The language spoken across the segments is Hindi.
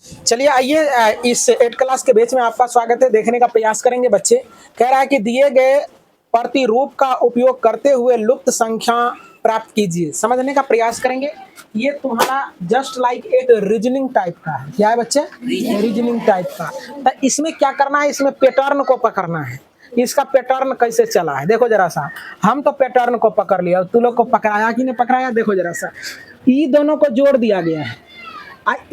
चलिए आइए इस 8 क्लास के बैच में आपका स्वागत है। देखने का प्रयास करेंगे बच्चे। कह रहा है कि दिए गए प्रतिरूप का उपयोग करते हुए लुप्त संख्या प्राप्त कीजिए। समझने का प्रयास करेंगे। ये तुम्हारा जस्ट लाइक एक रीजनिंग टाइप का है। क्या है बच्चे? रीजनिंग टाइप का। तो इसमें क्या करना है? इसमें पैटर्न को पकड़ना है। इसका पैटर्न कैसे चला है देखो जरा सा। हम तो पैटर्न को पकड़ लिया, तू लोग को पकड़ाया कि नहीं पकड़ाया? देखो जरा सा, ई दोनों को जोड़ दिया गया है।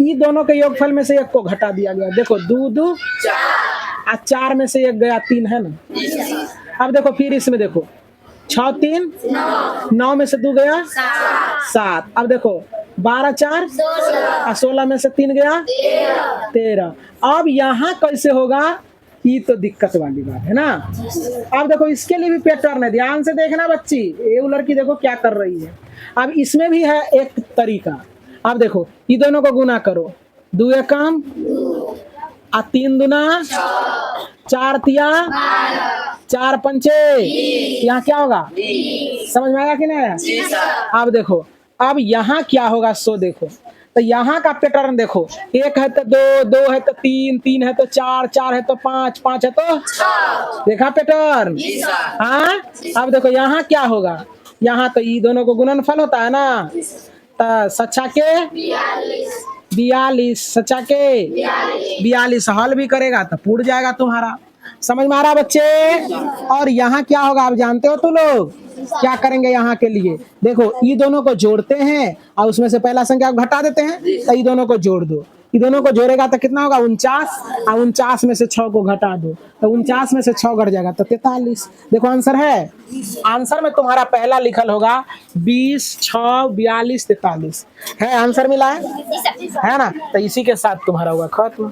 ई दोनों के योगफल में से एक को घटा दिया गया। देखो दो दो चार, चार में से एक गया, तीन है ना। अब देखो फिर इसमें देखो 6 3 9 में से 2 गया 7। अब देखो 12 4 16 में से 3 गया 13। अब यहाँ कैसे होगा? ये तो दिक्कत वाली बात है ना। अब देखो इसके लिए भी पैटर्न है, ध्यान से देखना बच्ची। ये लड़की देखो क्या कर रही है। अब इसमें भी है एक तरीका। अब देखो ये दोनों को गुना करो, 2 एकम 3 दुना 4 तिया 4 पंचे, यहाँ क्या होगा? समझ में आया कि नहीं आया? अब देखो अब यहाँ क्या होगा सो देखो। तो यहाँ का पैटर्न देखो, 1 है तो 2, 2 है तो 3, 3 है तो 4, 4 है तो 5, 5 है तो 6। देखा पैटर्न? हाँ। अब देखो यहाँ क्या होगा? यहाँ तो ये दोनों को गुणनफल होता है ना। सच्चा के 42, सच्चा के 42 हल भी करेगा तो पूर्ण जाएगा तुम्हारा। समझ में आ रहा बच्चे? और यहाँ क्या होगा आप जानते हो? तो लोग क्या करेंगे यहाँ के लिए? देखो ये दोनों को जोड़ते हैं और उसमें से पहला संख्या घटा देते हैं। तो ये दोनों को जोड़ दो, ये दोनों को जोड़ेगा तो कितना होगा? 49। और 49 में से 6 को घटा दो तो 49 में से 6 घट जाएगा तो 43। देखो आंसर है। आंसर में तुम्हारा पहला लिखल होगा 20 6 42 43 है। आंसर मिला है ना। तो इसी के साथ तुम्हारा होगा खत्म।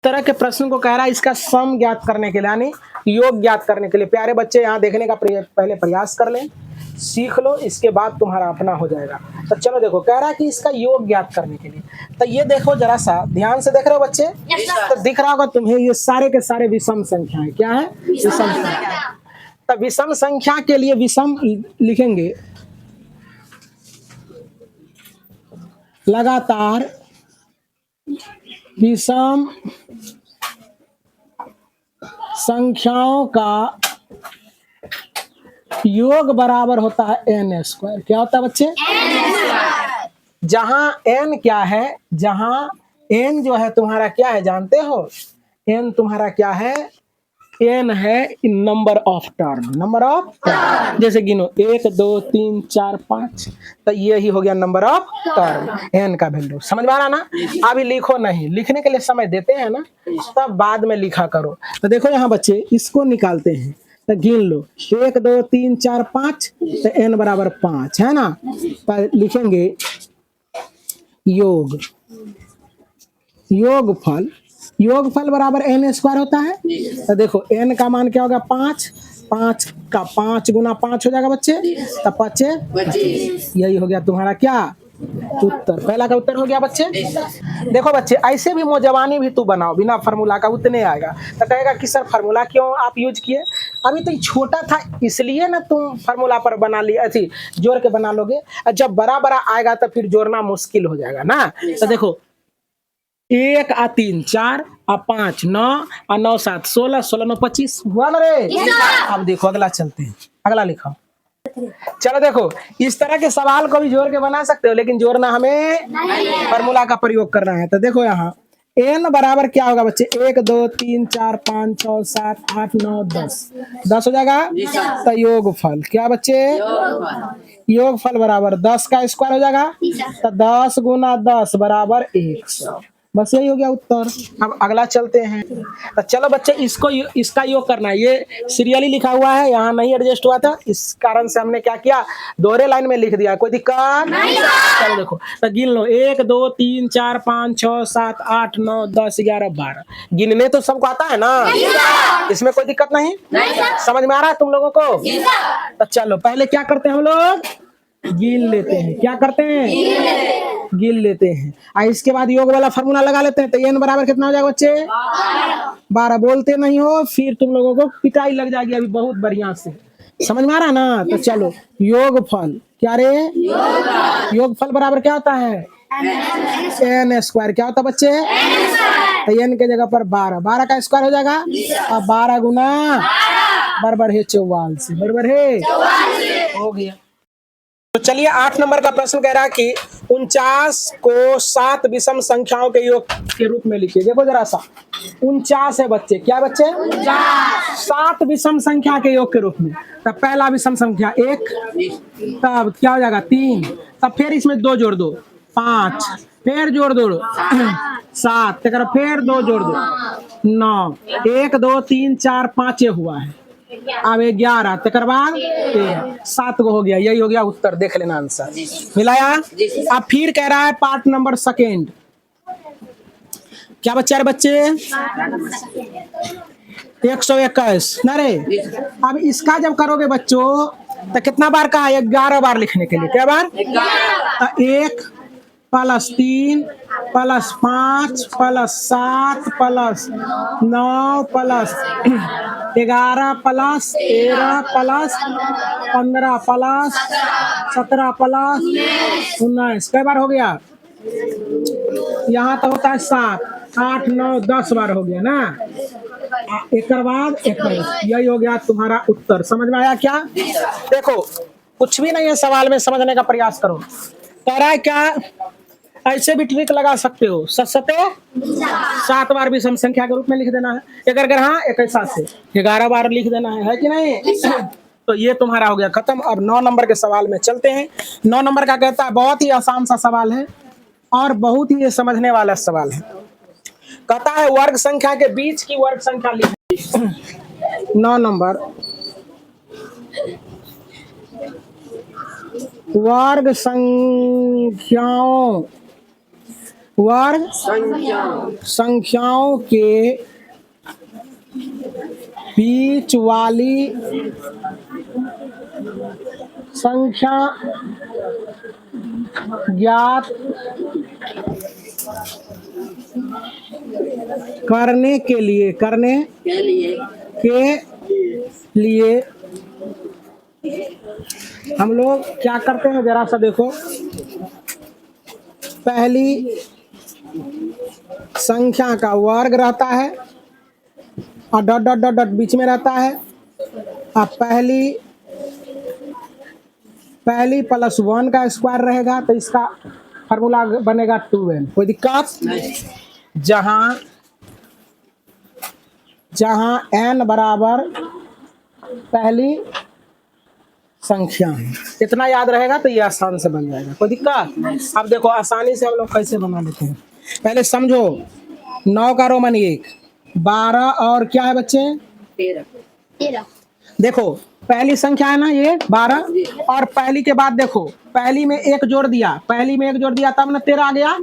तरह के प्रश्न को कह रहा है इसका सम ज्ञात करने के लिए, यानी योग ज्ञात करने के लिए। प्यारे बच्चे यहाँ देखने का पहले प्रयास कर लें, सीख लो, इसके बाद तुम्हारा अपना हो जाएगा। तो चलो देखो, कह रहा है कि इसका योग ज्ञात करने के लिए। तो ये देखो जरा सा ध्यान से देख रहे हो बच्चे। तो दिख रहा होगा तुम्हें ये सारे के सारे विषम संख्या है। क्या है? विषम संख्या। तो विषम संख्या के लिए विषम लिखेंगे लगातार विषम संख्याओं का योग बराबर होता है n²। क्या होता है बच्चे? जहां n क्या है? जहां n जो है तुम्हारा क्या है जानते हो? n तुम्हारा क्या है? n है number of term. Number of term जैसे गिनो 1 2 3 4 5। तो ये ही हो गया नंबर ऑफ टर्म, n का वैल्यू। समझ में आ रहा ना? अभी लिखो नहीं, लिखने के लिए समय देते हैं ना, तब बाद में लिखा करो। तो देखो यहाँ बच्चे इसको निकालते हैं। तो गिन लो 1 2 3 4 5। तो n बराबर 5 है ना। तो लिखेंगे योग, योगफल। योगफल बराबर n² होता है। तो देखो n का मान क्या होगा? 5। 5 का 5 गुना 5 हो जाएगा बच्चे। तो 5 यही हो गया तुम्हारा क्या उत्तर। पहला का उत्तर हो गया बच्चे। देखो बच्चे ऐसे भी मौजवानी भी तू बनाओ बिना फार्मूला का, उतने आएगा। तो कहेगा कि सर फार्मूला क्यों आप यूज किए? अभी तो छोटा था इसलिए ना तुम फार्मूला पर बना लिए, ऐसी जोड़ के बना लोगे। जब बड़ा बड़ा आएगा तो फिर जोड़ना मुश्किल हो जाएगा ना। तो देखो 1 आ 3 4 आ 5 9 आ 9 7 16 16 9 25 हुआ ना रे। अब देखो अगला चलते हैं, अगला लिखो। चलो देखो इस तरह के सवाल को भी जोड़ के बना सकते हो, लेकिन जोड़ना हमें फार्मूला का प्रयोग करना है। तो देखो यहाँ n बराबर क्या होगा बच्चे? 1 2 3 4 5 6 7 8 9 10 10 हो जाएगा। तो योगफल क्या बच्चे? योगफल बराबर 10 का स्क्वायर हो जाएगा। तो 10 गुना 10 बराबर 100। बस यही हो गया उत्तर। अब अगला चलते हैं। तो चलो बच्चे इसको इसका योग करना है। ये सीरियली लिखा हुआ है, यहाँ नहीं एडजस्ट हुआ था, इस कारण से हमने क्या किया? दोहरे लाइन में लिख दिया। कोई दिक्कत नहीं। चलो देखो तो गिन लो 1 2 3 4 5 6 7 8 9 10 11 12। गिनने तो सबको आता है ना, इसमें कोई दिक्कत नहीं। समझ में आ रहा है तुम लोगों को? तो चलो पहले क्या करते हैं हम लोग? गिन लेते हैं। क्या करते हैं? गिन लेते हैं। और इसके बाद योग वाला फार्मूला लगा लेते हैं। तो n बराबर कितना हो जाएगा बच्चे? 12। बोलते नहीं हो फिर तुम लोगों को पिटाई लग जाएगी अभी बहुत बढ़िया से। समझ में आ रहा ना? तो चलो योगफल क्या रे? योगफल बराबर क्या होता है? एन स्क्वायर क्या होता है बच्चे? तो एन के जगह पर 12, 12 का स्क्वायर हो जाएगा। अब 12 गुना बराबर है 44, बराबर है, हो गया। तो चलिए 8 नंबर का प्रश्न कह रहा है कि 49 को 7 विषम संख्याओं के योग के रूप में लिखिए। देखो जरा सा, 49 है बच्चे, क्या बच्चे? 7 विषम संख्या के योग के रूप में। तब पहला विषम संख्या 1, तब क्या हो जाएगा 3, तब फिर इसमें 2 जोड़ दो 5, फिर जोड़ दो 7, फिर 2 जोड़ दो 9, 1 2 3 4 5 हुआ है। अब 11 तकर बाद 7 को हो गया, यही हो गया उत्तर। देख लेना आंसर मिलाया। अब फिर कह रहा है पार्ट नंबर सेकेंड, क्या बच्चा है बच्चे? 121 ना रे। अब इसका जब करोगे बच्चों तो कितना बार का है? 11 बार लिखने के लिए। क्या बार? 1 + 3 + 5 + 7 + 9 + 11 + 13 + 15 + 17 + 19 कई बार हो गया? यहाँ तो होता है 7 8 9 10 बार हो गया ना। एक बाद 21, यही हो गया तुम्हारा उत्तर। समझ में आया क्या? देखो कुछ भी नहीं है सवाल में, समझने का प्रयास करो। कह रहा है क्या? ऐसे भी ट्रिक लगा सकते हो, सत्ते 7 बार विषम संख्या के रूप में लिख देना है। अगर हाँ 21 से 11 बार लिख देना है कि नहीं? तो ये तुम्हारा हो गया खत्म। अब 9 नंबर के सवाल में चलते हैं। 9 नंबर का कहता है, बहुत ही आसान सा सवाल है और बहुत ही समझने वाला सवाल है। कहता है वर्ग संख्या के बीच की वर्ग संख्या लिख। 9 नंबर, वर्ग संख्याओं के बीच वाली संख्या ज्ञात करने के लिए हम लोग क्या करते हैं जरा सा देखो। पहली संख्या का वर्ग रहता है और डॉट डॉट डॉट डॉट बीच में रहता है। अब पहली +1 का स्क्वायर रहेगा तो इसका फार्मूला बनेगा 2n। कोई दिक्कत? जहां n बराबर पहली संख्या है, इतना याद रहेगा तो ये आसान से बन जाएगा। कोई दिक्कत? अब देखो आसानी से हम लोग कैसे बना लेते हैं। पहले समझो, 9 का रोमन 1, 12 और क्या है बच्चे? 13। देखो पहली संख्या है ना ये 12, और पहली के बाद देखो पहली में 1 जोड़ दिया, तब ना 13 आ गया।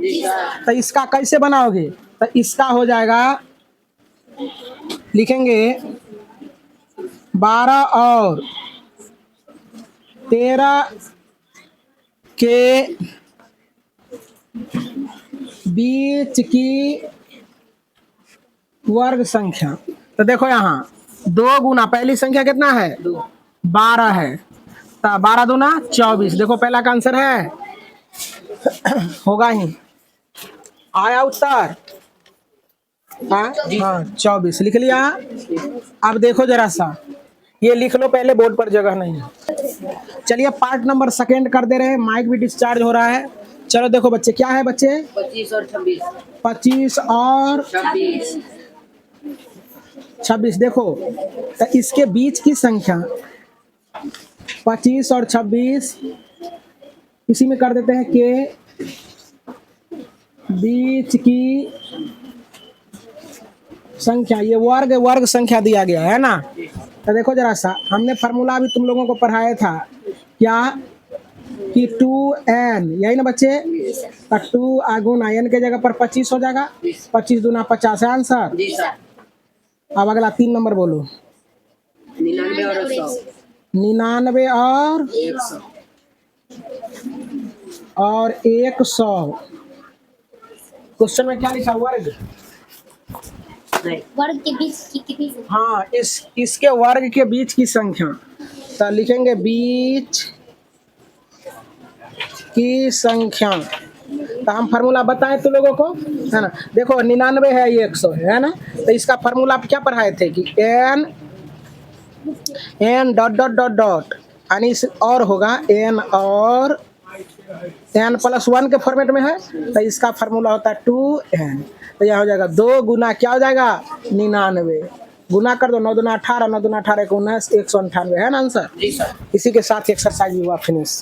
तो इसका कैसे बनाओगे? तो इसका हो जाएगा, लिखेंगे 12 और 13 के बीच की वर्ग संख्या। तो देखो यहाँ 2 गुना पहली संख्या कितना है? 12 है, तो 12 दूना 24। देखो पहला का आंसर है, होगा ही। आया उत्तर? हाँ 24 लिख लिया। अब देखो जरा सा, ये लिख लो पहले, बोर्ड पर जगह नहीं है। चलिए पार्ट नंबर सेकेंड कर दे रहे हैं, माइक भी डिस्चार्ज हो रहा है। चलो देखो बच्चे, क्या है बच्चे? 25 और 26। 25 और 26। देखो तो इसके बीच की संख्या 25 और 26 इसी में कर देते हैं के बीच की संख्या। ये वर्ग संख्या दिया गया है ना। तो देखो जरा सा, हमने फार्मूला भी तुम लोगों को पढ़ाया था क्या कि 2n, यही ना बच्चे? 2 गुना n के जगह पर 25 हो जाएगा, 25 दूना 50 है आंसर। अब अगला 3 नंबर बोलो। 99 और 100। 99 और 100। क्वेश्चन में क्या लिखा? वर्ग के बीच की कितनी? हाँ, इसके वर्ग के बीच की संख्या। तो लिखेंगे बीच की संख्या तो हम फार्मूला बताएं तो लोगों को, है ना। देखो 99 है, ये 100 है ना। तो इसका फार्मूला आप क्या पढ़ाए थे कि n dot dot dot dot, यानी इस और होगा n और n+1 के फॉर्मेट में है, तो इसका फार्मूला होता है 2n। तो यह हो जाएगा 2 गुना क्या हो जाएगा 99, गुना कर दो 9 दूना 18, 9 दूना 18 19, 198 है ना आंसर। जी सर। इसी के साथ एक्सरसाइज हुआ फिनिश।